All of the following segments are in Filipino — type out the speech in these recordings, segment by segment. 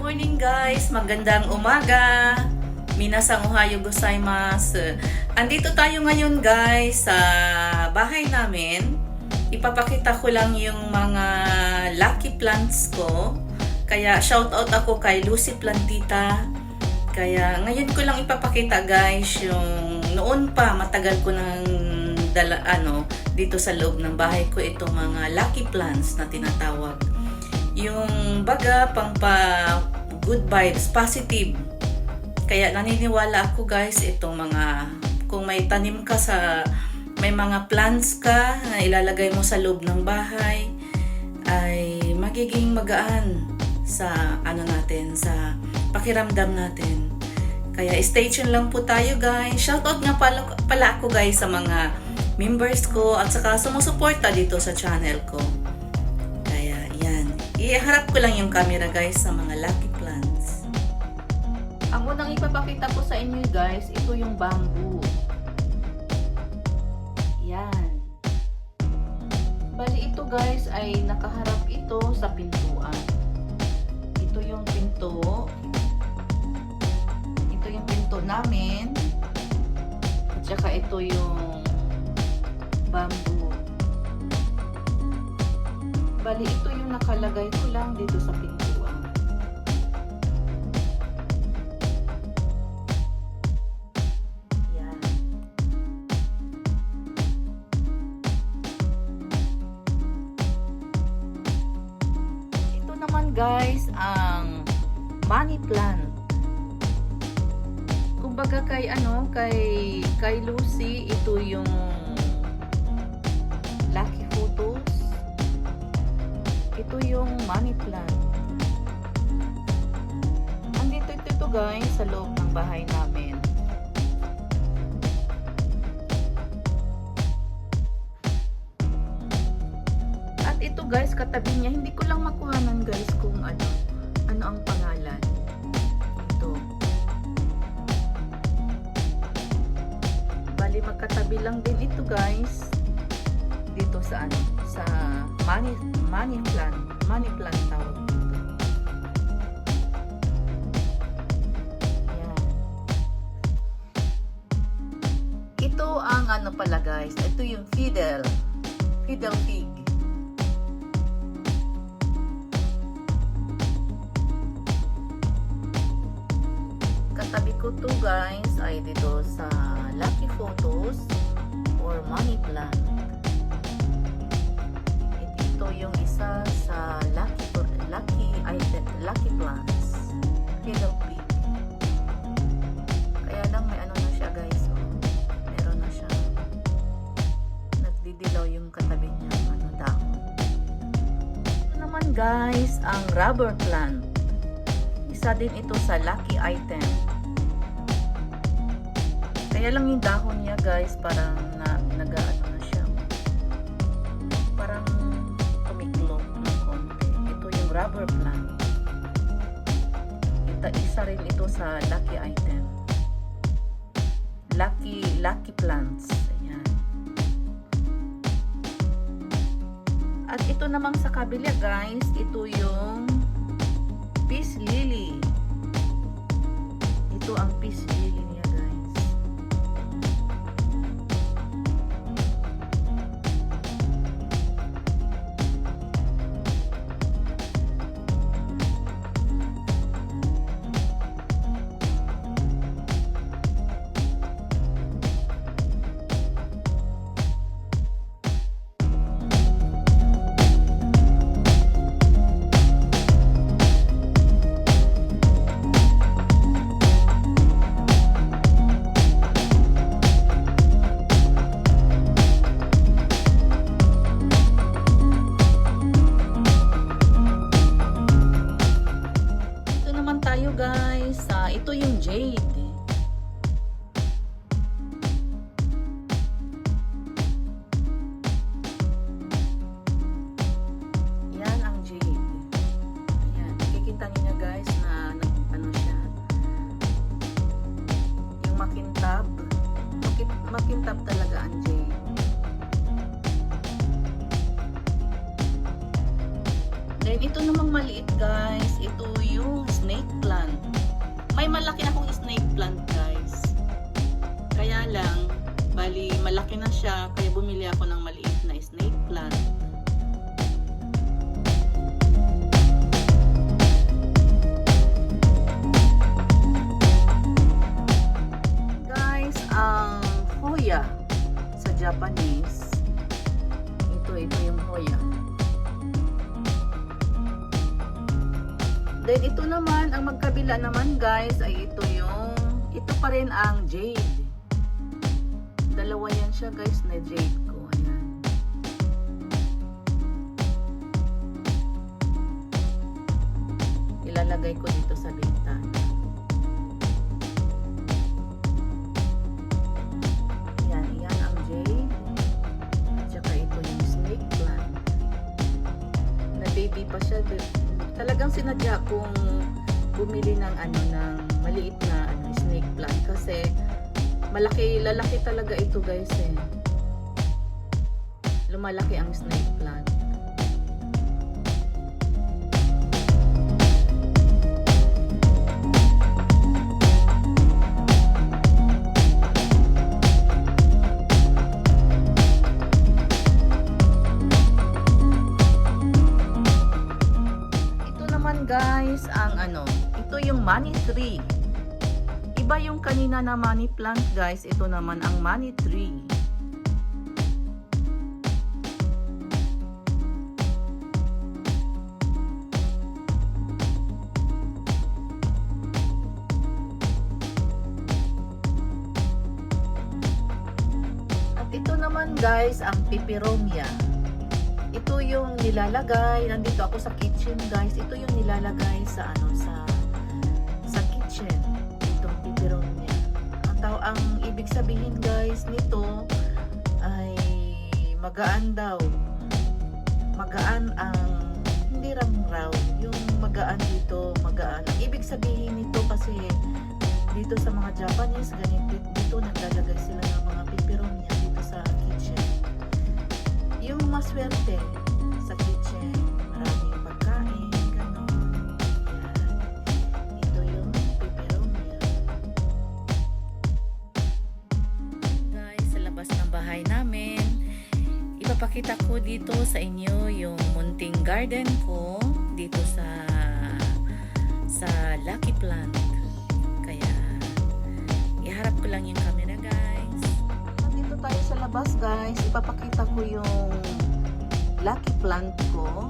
morning guys! Magandang umaga! Minasang ohayo gozaimasu. Andito tayo ngayon guys sa bahay namin. Ipapakita ko lang yung mga lucky plants ko. Kaya shout out ako kay Lucy Plantita. Kaya ngayon ko lang ipapakita guys yung noon pa matagal ko nang dito sa loob ng bahay ko itong mga lucky plants na tinatawag. Yung baga pang good vibes, positive. Kaya naniniwala ako guys itong mga kung may tanim ka may mga plants ka na ilalagay mo sa loob ng bahay ay magiging magaan sa sa pakiramdam natin. Kaya stay tuned lang po tayo guys. Shoutout nga pala ako guys sa mga members ko at saka sumusuporta dito sa channel ko. Iharap ko lang yung camera guys sa mga lucky plants. Ang unang ipapakita ko sa inyo guys, ito yung bamboo. Yan. Bali ito guys ay nakaharap ito sa pintuan. Ito yung pinto. Ito yung pinto namin. At saka ito yung bamboo. Bali, ito yung nakalagay ko lang dito sa pintuan. Yan. Ito naman guys, ang money plant. Kumbaga kay Lucy, ito yung lucky photos. Ito yung money plant. Andito ito guys sa loob ng bahay namin. At ito guys, katabi niya, hindi ko lang makuhanan guys kung ano ang pangalan. Ito. Bali magkatabi lang din ito guys. Dito sa sa money plant tawag dito. Yan. Ito ang pala guys, ito yung fiddle pig. Katabi ko to guys ay dito sa lucky photos or money plant. Ito yung isa sa lucky plants. Fiddle pig. Kaya lang may na siya guys. Meron na siya. Nagdidilaw yung katabi niya dahon. Ito naman guys, ang rubber plant. Isa din ito sa lucky item. Kaya lang yung dahon niya guys, parang nag-ano na siya. Parang tumiklop ng konti. Ito yung rubber plant. Isa rin ito sa lucky item. Lucky plants. Ayan. At ito namang sa kabila guys, ito yung peace lily. Ito ang peace lily niya guys. Then ito namang maliit guys, ito yung snake plant. May malaki akong snake plant guys. Kaya lang, bali malaki na siya, kaya bumili ako ng maliit na snake plant. Guys, ang Hoya sa Japanese, ito yung Hoya. Then ito naman, ang magkabila naman guys ay ito pa rin ang jade. Dalawa yan siya guys na jade ko. Ayan. Ilalagay ko dito sa bintana. Yan ang jade. At saka ito yung snake plant. Na baby pa siya. Talagang sinadya kong bumili ng ng maliit na snake plant kasi lalaki talaga ito guys eh. Lumalaki ang snake plant. Guys, ito yung money tree. Iba yung kanina na money plant guys, ito naman ang money tree. At ito naman guys, ang peperomia. Ito yung nilalagay, nandito ako sa kitchen guys, ito yung nilalagay sa sa kitchen, itong peperomia. Ang ibig sabihin guys nito ay magaan daw. Magaan hindi raw, yung magaan dito, magaan. Ang ibig sabihin nito kasi dito sa mga Japanese, dito naglalagay sila ng mga peperomia dito sa kitchen. Yung maswerte sa kitchen, maraming pagkain, gano'n. Yan. Ito yung peperomia. Guys, sa labas ng bahay namin, ipapakita ko dito sa inyo yung munting garden ko dito sa Lucky Plant. Kaya, iharap ko lang yung camera guys. Dito tayo sa labas guys, ipapakita ko yung lucky plant ko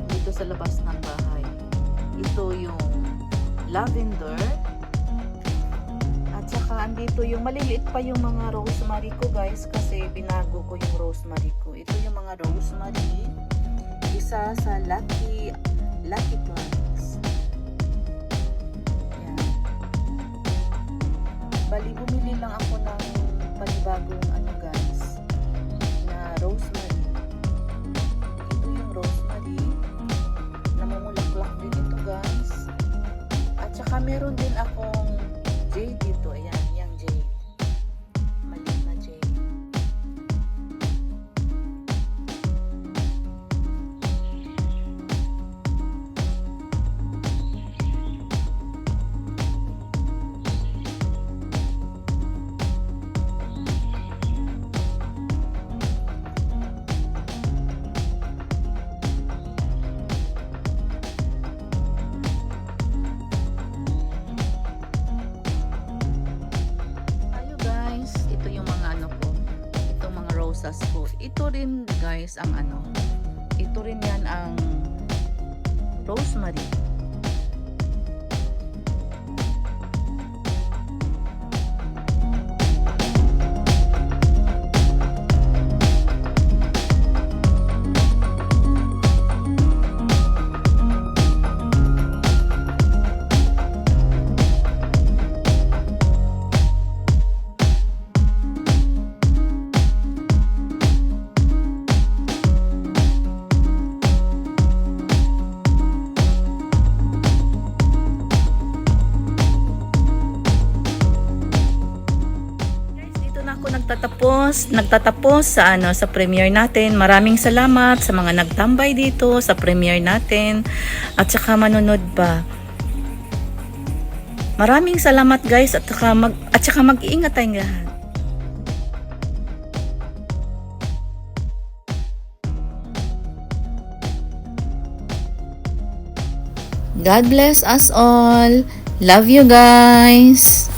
dito sa labas ng bahay. Ito yung lavender at saka andito yung maliliit pa yung mga rosemary ko guys kasi binago ko yung rosemary ko. Ito yung mga rosemary, isa sa lucky plants. Yan. Bali bumili lang ako ng panibagong guys na rosemary. Ito yung rosemary, namumulaklak din ito guys. At saka meron din akong jade dito. Ayan, yung jade, maliit na jade. Po. Ito rin guys ang ito rin yan ang rosemary. nagtatapos sa premiere natin. Maraming salamat sa mga nagtambay dito sa premiere natin at saka manunod pa. Maraming salamat guys at saka mag-iingat tayong lahat. God bless us all. Love you guys.